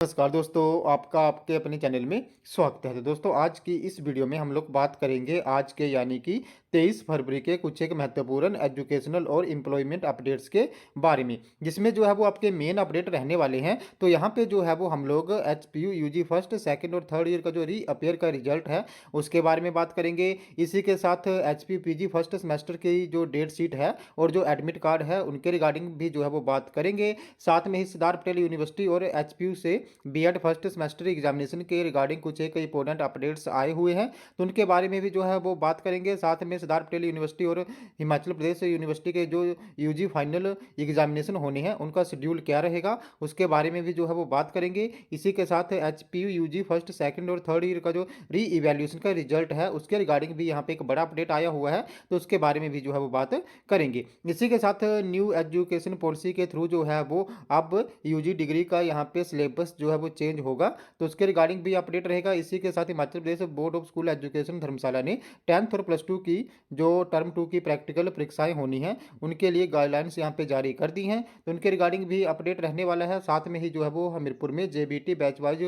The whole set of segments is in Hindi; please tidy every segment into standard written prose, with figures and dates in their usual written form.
नमस्कार दोस्तों, आपका आपके अपने चैनल में स्वागत है। तो दोस्तों, आज की इस वीडियो में हम लोग बात करेंगे आज के यानी कि 23 फरवरी के कुछ एक महत्वपूर्ण एजुकेशनल और एम्प्लॉयमेंट अपडेट्स के बारे में, जिसमें जो है वो आपके मेन अपडेट रहने वाले हैं। तो यहाँ पे जो है वो हम लोग एचपीयू यूजी फर्स्ट सेकंड और थर्ड ईयर का जो रीअपेयर का रिजल्ट है उसके बारे में बात करेंगे। इसी के साथ एचपीयू पीजी फर्स्ट सेमेस्टर की जो डेट शीट है और जो एडमिट कार्ड है उनके रिगार्डिंग भी जो है वो बात करेंगे। साथ में ही सरदार पटेल यूनिवर्सिटी और एचपीयू से बीएड फर्स्ट सेमेस्टर एग्जामिनेशन के रिगार्डिंग कुछ एक इंपॉर्टेंट अपडेट्स आए हुए हैं, तो उनके बारे में भी जो है वो बात करेंगे। साथ में सरदार पटेल यूनिवर्सिटी और हिमाचल प्रदेश यूनिवर्सिटी के जो यूजी फाइनल एग्जामिनेशन होने हैं उनका शेड्यूल क्या रहेगा उसके बारे में भी जो है वो बात करेंगे। इसी के साथ एचपीयू यूजी फर्स्ट सेकंड और थर्ड ईयर का जो री इवैल्यूएशन का रिजल्ट है उसके रिगार्डिंग भी यहाँ पे एक बड़ा अपडेट आया हुआ है, तो उसके बारे में भी जो है वो बात करेंगे। इसी के साथ न्यू एजुकेशन पॉलिसी के थ्रू जो है वो अब यूजी डिग्री का यहाँ पे सिलेबस जो है वो चेंज होगा, तो उसके रिगार्डिंग भी अपडेट रहेगा। इसी के साथ Himachal Pradesh board of school education धर्मशाला ने 10th और +2 की जो टर्म 2 की प्रैक्टिकल परीक्षाएं होनी हैं उनके लिए गाइडलाइंस यहाँ पे जारी कर दी हैं, तो उनके रिगार्डिंग भी अपडेट रहने वाला है। साथ में ही जो है वो हमीरपुर में जेबीटी बैच वाइज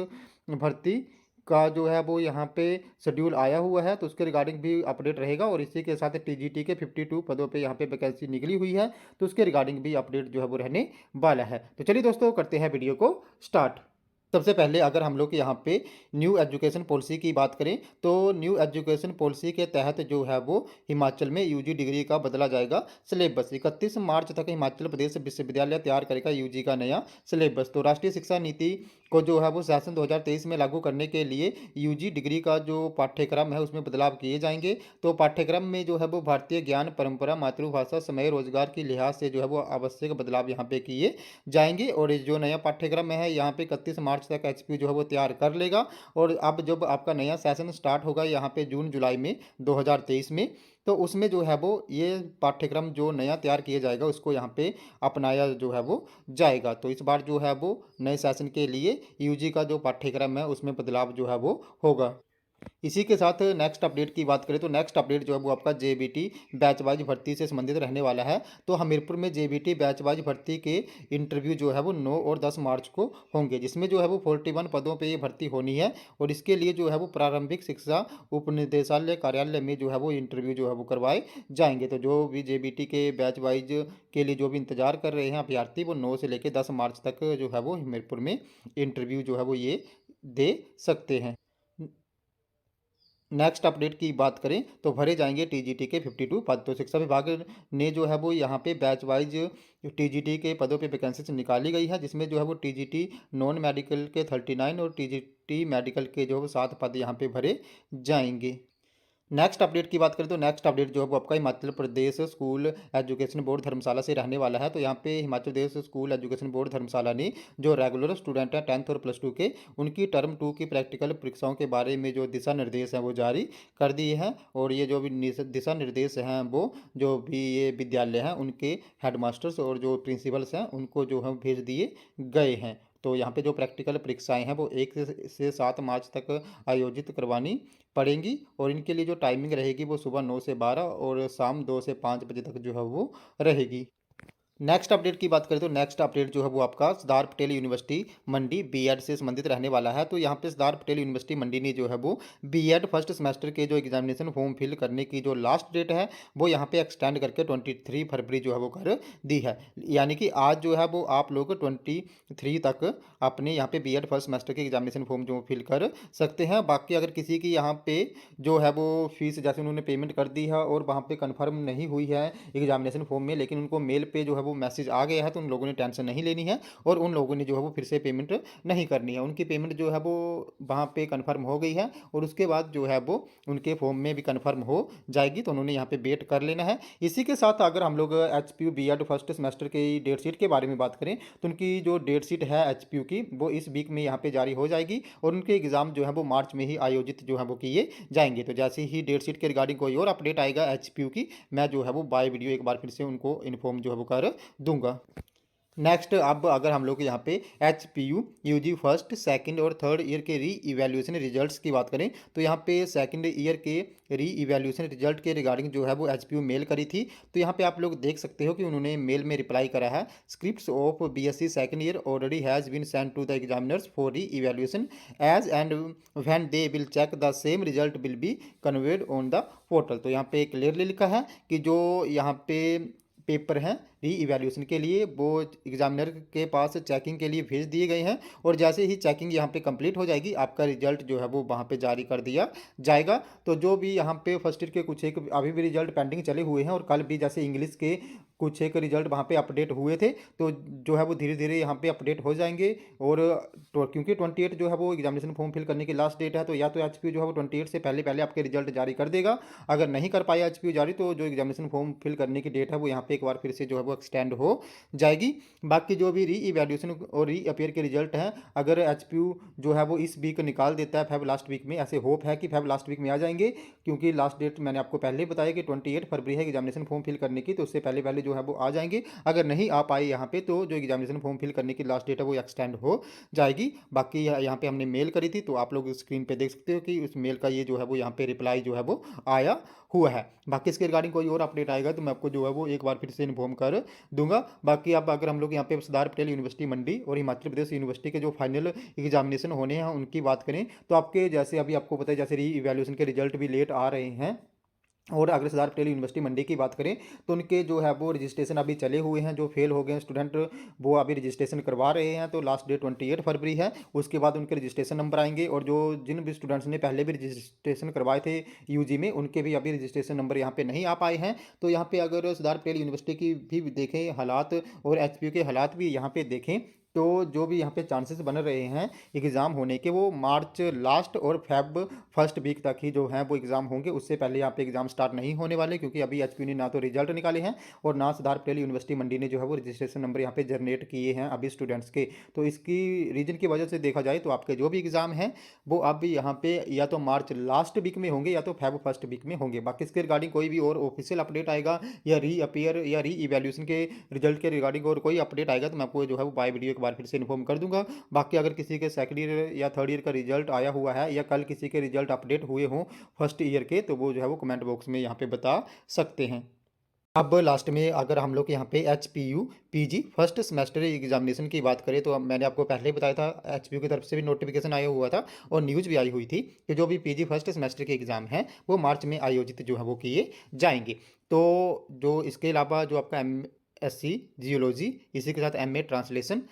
भर्ती का जो है वो यहाँ पे शेड्यूल आया हुआ है, तो उसके रिगार्डिंग भी अपडेट रहेगा। और इसी के साथ टीजीटी के 52 पदों पे यहाँ पे वैकेंसी निकली हुई है, तो उसके रिगार्डिंग भी अपडेट जो है वो रहने वाला है। तो चलिए दोस्तों, करते हैं वीडियो को स्टार्ट। सबसे पहले अगर हम लोग यहाँ पे न्यू एजुकेशन पॉलिसी की बात करें तो न्यू एजुकेशन पॉलिसी के तहत जो है वो हिमाचल में यूजी डिग्री का बदला जाएगा सिलेबस। 31 मार्च तक हिमाचल प्रदेश विश्वविद्यालय तैयार करेगा यूजी का नया सिलेबस। तो राष्ट्रीय शिक्षा नीति को जो है वो सेशन 2023 में लागू करने के लिए यूजी डिग्री का जो पाठ्यक्रम है उसमें बदलाव किए जाएंगे। तो पाठ्यक्रम में जो है वो भारतीय ज्ञान परंपरा, मातृभाषा, समय, रोजगार के लिहाज से जो है वो आवश्यक बदलाव यहाँ पे किए जाएंगे। और ये जो नया पाठ्यक्रम है यहाँ पे 31 मार्च तक एचपीयू जो है वो तैयार कर लेगा। और अब जब आपका नया सेशन स्टार्ट होगा यहाँ पे जून जुलाई में 2023 में, तो उसमें जो है वो ये पाठ्यक्रम जो नया तैयार किया जाएगा उसको यहाँ पे अपनाया जो है वो जाएगा। तो इस बार जो है वो नए सेशन के लिए यूजी का जो पाठ्यक्रम है उसमें बदलाव जो है वो होगा। इसी के साथ नेक्स्ट अपडेट की बात करें तो नेक्स्ट अपडेट जो है वो आपका जेबीटी बैच वाइज भर्ती से संबंधित रहने वाला है। तो हमीरपुर में जेबीटी बैच वाइज भर्ती के इंटरव्यू जो है वो 9 और 10 मार्च को होंगे, जिसमें जो है वो 41 पदों पे ये भर्ती होनी है। और इसके लिए जो है वो प्रारंभिक शिक्षा उपनिदेशालय कार्यालय में जो है वो इंटरव्यू जो है वो करवाए जाएंगे। तो जो भी जेबीटी के बैच वाइज के लिए जो भी इंतजार कर रहे हैं अभ्यर्थी, वो 9 से लेकर 10 मार्च तक जो है वो हमीरपुर में इंटरव्यू जो है वो ये दे सकते हैं। नेक्स्ट अपडेट की बात करें तो भरे जाएंगे टीजीटी के 52 पद। तो शिक्षा विभाग ने जो है वो यहाँ पे बैच वाइज टीजीटी के पदों पे वैकेंसीज निकाली गई है, जिसमें जो है वो टीजीटी नॉन मेडिकल के 39 और टीजीटी मेडिकल के जो 7 पद यहाँ पे भरे जाएंगे। नेक्स्ट अपडेट की बात करें तो नेक्स्ट अपडेट जो है वो आपका Himachal Pradesh school education board धर्मशाला से रहने वाला है। तो यहाँ पे Himachal Pradesh school education board धर्मशाला ने जो रेगुलर स्टूडेंट हैं 10th और +2 के, उनकी टर्म 2 की प्रैक्टिकल परीक्षाओं के बारे में जो दिशा निर्देश हैं वो जारी कर दिए हैं। और ये जो भी दिशा निर्देश हैं वो जो भी ये विद्यालय हैं उनके हेडमास्टर्स और जो प्रिंसिपल्स हैं उनको जो है भेज दिए गए हैं। तो यहाँ पे जो प्रैक्टिकल परीक्षाएं हैं वो 1 से 7 मार्च तक आयोजित करवानी पड़ेंगी। और इनके लिए जो टाइमिंग रहेगी वो सुबह 9 से 12 और शाम 2 से 5 बजे तक जो है वो रहेगी। नेक्स्ट अपडेट की बात करें तो नेक्स्ट अपडेट जो है वो आपका सरदार पटेल यूनिवर्सिटी मंडी बीएड से संबंधित रहने वाला है। तो यहाँ पे सरदार पटेल यूनिवर्सिटी मंडी ने जो है वो बीएड फर्स्ट सेमेस्टर के जो एग्जामिनेशन फॉर्म फिल करने की जो लास्ट डेट है वो यहाँ पे एक्सटेंड करके 23 फरवरी जो है वो कर दी है। यानी कि आज जो है वो आप लोग 23 तक अपने यहाँ पे बीएड फर्स्ट सेमेस्टर के एग्जामिनेशन फॉर्म जो फिल कर सकते हैं। बाकी अगर किसी की यहाँ पे जो है वो फीस जैसे उन्होंने पेमेंट कर दी है और वहाँ पे कन्फर्म नहीं हुई है एग्जामिनेशन फॉर्म में, लेकिन उनको मेल पे जो है वो मैसेज आ गया है, तो उन लोगों ने टेंशन नहीं लेनी है और उन लोगों ने जो है वो फिर से पेमेंट नहीं करनी है। उनकी पेमेंट जो है वो वहाँ पे कन्फर्म हो गई है और उसके बाद जो है वो उनके फॉर्म में भी कन्फर्म हो जाएगी, तो उन्होंने यहाँ पे वेट कर लेना है। इसी के साथ अगर हम लोग एचपीयू बीएड फर्स्ट सेमेस्टर की डेट शीट के बारे में बात करें तो उनकी जो डेट शीट है एचपीयू की वो इस वीक में यहाँ पे जारी हो जाएगी और उनके एग्ज़ाम जो है वो मार्च में ही आयोजित जो है वो किए जाएंगे। तो जैसे ही डेट शीट के रिगार्डिंग कोई और अपडेट आएगा एचपीयू की, मैं जो है वो बाय वीडियो एक बार फिर से उनको इन्फॉर्म जो है वो कर दूंगा। नेक्स्ट अब अगर हम लोग यहाँ पे H P U U G first second और थर्ड ईयर के री इवैल्यूएशन रिजल्ट्स की बात करें तो यहाँ पे सेकंड ईयर के री इवैल्यूएशन रिजल्ट के रिगार्डिंग जो है वो एच पी यू मेल करी थी। तो यहाँ पे आप लोग देख सकते हो कि उन्होंने मेल में रिप्लाई करा है, scripts of B S C second year already has been send to the examiners for reevaluation as and when they will check the same result will be conveyed on the portal. तो यहाँ पे क्लियरली लिखा है कि जो यहाँ पे पेपर हैं री इवैल्यूएशन के लिए वो एग्जामिनर के पास चेकिंग के लिए भेज दिए गए हैं, और जैसे ही चेकिंग यहाँ पे कंप्लीट हो जाएगी आपका रिजल्ट जो है वो वहाँ पे जारी कर दिया जाएगा। तो जो भी यहाँ पे फर्स्ट ईयर के कुछ एक अभी भी रिजल्ट पेंडिंग चले हुए हैं, और कल भी जैसे इंग्लिश के कुछ एक रिजल्ट वहाँ पे अपडेट हुए थे, तो जो है वो धीरे धीरे यहाँ पे अपडेट हो जाएंगे। और क्योंकि 28 जो है वो एग्जामिनेशन फॉर्म फिल करने की लास्ट डेट है, तो या तो एच पी यू जो है वो 28 से पहले पहले आपके रिजल्ट जारी कर देगा। अगर नहीं कर पाया एच पी यू जारी, तो जो एग्जामिनेशन फॉर्म फिल करने की डेट है वो यहाँ पे एक बार फिर से जो है वो एक्सटेंड हो जाएगी। बाकी जो भी री इवैल्यूएशन और री अपेयर के रिजल्ट हैं, अगर एच पी यू जो है वो इस वीक निकाल देता है फेब लास्ट वीक में, ऐसे होप है कि फेब लास्ट वीक में आ जाएंगे, क्योंकि लास्ट डेट मैंने आपको पहले ही बताया कि 28 फरवरी है एग्जामिनेशन फॉर्म फिल करने की, तो उससे पहले पहले जो है वो आ जाएंगे। अगर नहीं आ पाए यहाँ पे, तो जो एग्जामिनेशन फॉर्म फिल करने की लास्ट डेट है वो एक्सटेंड हो जाएगी। बाकी यहाँ पे हमने मेल करी थी, तो आप लोग स्क्रीन पे देख सकते हो कि उस मेल का ये जो है वो यहाँ पे रिप्लाई जो है वो आया हुआ है। बाकी इसके रिगार्डिंग कोई और अपडेट आएगा तो मैं आपको जो है वो एक बार फिर से इन्फॉर्म कर दूंगा। बाकी अब अगर हम लोग यहाँ पे सरदार पटेल यूनिवर्सिटी मंडी और हिमाचल प्रदेश यूनिवर्सिटी के जो फाइनल एग्जामिनेशन होने हैं उनकी बात करें, तो आपके जैसे अभी आपको पता है जैसे री इवैल्यूएशन के रिजल्ट भी लेट आ रहे हैं, और अगर सरदार पटेल यूनिवर्सिटी मंडी की बात करें तो उनके जो है वो रजिस्ट्रेशन अभी चले हुए हैं, जो फेल हो गए हैं स्टूडेंट वो अभी रजिस्ट्रेशन करवा रहे हैं। तो लास्ट डेट 28 फरवरी है, उसके बाद उनके रजिस्ट्रेशन नंबर आएंगे, और जो जिन भी स्टूडेंट्स ने पहले भी रजिस्ट्रेशन करवाए थे यूजी में उनके भी अभी रजिस्ट्रेशन नंबर यहाँ पे नहीं आ पाए हैं। तो यहाँ पे अगर सरदार पटेल यूनिवर्सिटी की भी देखें हालात और एच पी यू के हालात भी यहाँ पे देखें, तो जो भी यहाँ पे चांसेस बन रहे हैं एग्ज़ाम होने के, वो मार्च लास्ट और फेब फर्स्ट वीक तक ही जो है वो एग्ज़ाम होंगे। उससे पहले यहाँ पे एग्ज़ाम स्टार्ट नहीं होने वाले, क्योंकि अभी एचपीयू ने ना तो रिजल्ट निकाले हैं और ना सरदार पटेल यूनिवर्सिटी मंडी ने जो है वो रजिस्ट्रेशन नंबर यहाँ पे जनरेट किए हैं अभी स्टूडेंट्स के। तो इसकी रीजन की वजह से देखा जाए तो आपके जो भी एग्ज़ाम हैं वो अब यहाँ पे या तो मार्च लास्ट वीक में होंगे या तो फेब फर्स्ट वीक में होंगे। बाकी इसके रिगार्डिंग कोई भी और ऑफिशियल अपडेट आएगा या री अपेयर या री इवैल्यूएशन के रिजल्ट के रिगार्डिंग और कोई अपडेट आएगा तो मैं आपको जो है वो बाय वीडियो एक बार फिर से इन्फॉर्म कर दूंगा। बाकी अगर किसी के सेकंड ईयर या थर्ड ईयर का रिजल्ट आया हुआ है या कल किसी के रिजल्ट अपडेट हुए हों फर्स्ट ईयर के, तो वो जो है वो कमेंट बॉक्स में यहाँ पे बता सकते हैं। अब लास्ट में अगर हम लोग यहाँ पे H P U P G first semester examination की बात करें, तो मैंने आपको पहले ही बताया था एच पी यू की तरफ से भी नोटिफिकेशन आया हुआ था और न्यूज़ भी आई हुई थी कि जो भी पी जी फर्स्ट सेमेस्टर के एग्ज़ाम हैं वो मार्च में आयोजित जो है वो किए जाएंगे। तो जो इसके अलावा जो आपका एम एस सी जियोलॉजी, इसी के साथ M A translation,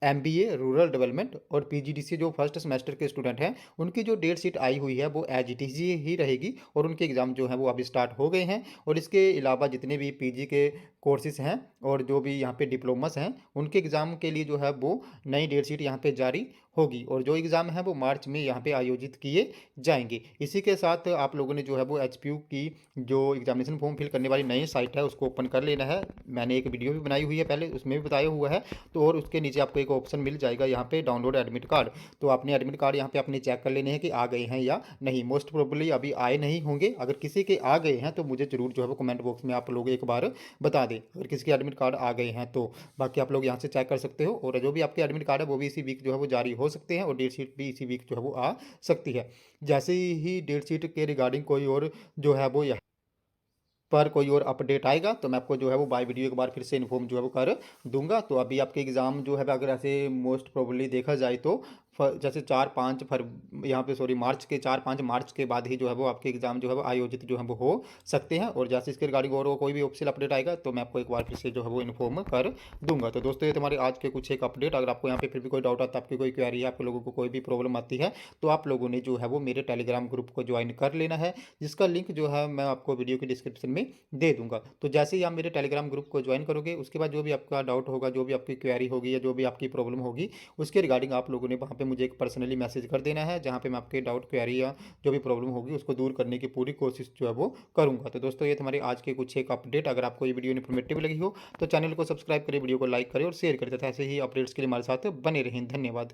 MBA rural development और पीजीडीसी जो फर्स्ट सेमेस्टर के स्टूडेंट हैं उनकी जो डेट शीट आई हुई है वो एज इट इज ही रहेगी, और उनके एग्ज़ाम जो हैं वो अभी स्टार्ट हो गए हैं। और इसके अलावा जितने भी पीजी के कोर्सेज हैं और जो भी यहाँ पे डिप्लोमस हैं उनके एग्ज़ाम के लिए जो है वो नई डेट शीट यहाँ पे जारी होगी, और जो एग्ज़ाम है वो मार्च में यहाँ पे आयोजित किए जाएंगे। इसी के साथ आप लोगों ने जो है वो एच पी यू की जो एग्जामिनेशन फॉर्म फिल करने वाली नई साइट है उसको ओपन कर लेना है। मैंने एक वीडियो भी बनाई हुई है पहले, उसमें भी बताया हुआ है। तो और उसके नीचे आपको एक ऑप्शन मिल जाएगा यहाँ पे डाउनलोड एडमिट कार्ड, तो अपने एडमिट कार्ड यहाँ पे अपने चेक कर लेने हैं कि आ गए हैं या नहीं। मोस्ट प्रोबेबली अभी आए नहीं होंगे, अगर किसी के आ गए हैं तो मुझे जरूर जो है वो कमेंट बॉक्स में आप लोग एक बार बता दें अगर किसी के एडमिट कार्ड आ गए हैं तो। बाकी आप लोग यहाँ से चेक कर सकते हो, और जो भी आपके एडमिट कार्ड है वो भी इसी वीक जो है वो जारी हो सकते हैं, और डेट शीट भी इसी वीक जो है वो आ सकती है। जैसे ही डेट शीट के रिगार्डिंग कोई और जो है वो पर कोई और अपडेट आएगा तो मैं आपको जो है वो बाय वीडियो एक बार फिर से इन्फॉर्म जो है वो कर दूंगा। तो अभी आपके एग्ज़ाम जो है अगर ऐसे मोस्ट प्रोबेबली देखा जाए तो जैसे 4-5 यहाँ पे सॉरी मार्च के 4-5 मार्च के बाद ही जो है वो आपके एग्ज़ाम जो है वो आयोजित जो है वो हो सकते हैं। और जैसे इसके रिगार्डिंग और कोई भी ऑफिशियल अपडेट आएगा तो मैं आपको एक बार फिर से जो है वो इन्फॉर्म कर दूंगा। तो दोस्तों ये तुम्हारे आज के कुछ एक अपडेट, अगर आपको यहाँ पे फिर भी कोई डाउट आता है, आपकी कोई क्वेरी है, आप लोगों को कोई भी प्रॉब्लम आती है, तो आप लोगों ने जो है वो मेरे टेलीग्राम ग्रुप को ज्वाइन कर लेना है, जिसका लिंक जो है मैं आपको वीडियो की डिस्क्रिप्शन में दे दूंगा। तो जैसे ही आप मेरे टेलीग्राम ग्रुप को ज्वाइन करोगे उसके बाद जो भी आपका डाउट होगा, जो भी आपकी क्वेरी होगी या जो भी आपकी प्रॉब्लम होगी, उसके रिगार्डिंग आप लोगों ने वहाँ पे मुझे एक पर्सनली मैसेज कर देना है, जहाँ पे मैं आपके डाउट क्वेरी या जो भी प्रॉब्लम होगी उसको दूर करने की पूरी कोशिश जो है वो करूँगा। तो दोस्तों ये हमारे आज के कुछ एक अपडेट, अगर आपको ये वीडियो इन्फॉर्मेटिव लगी हो तो चैनल को सब्सक्राइब करें, वीडियो को लाइक करें और शेयर करें, तथा ऐसे ही अपडेट्स के लिए हमारे साथ बने रहें। धन्यवाद।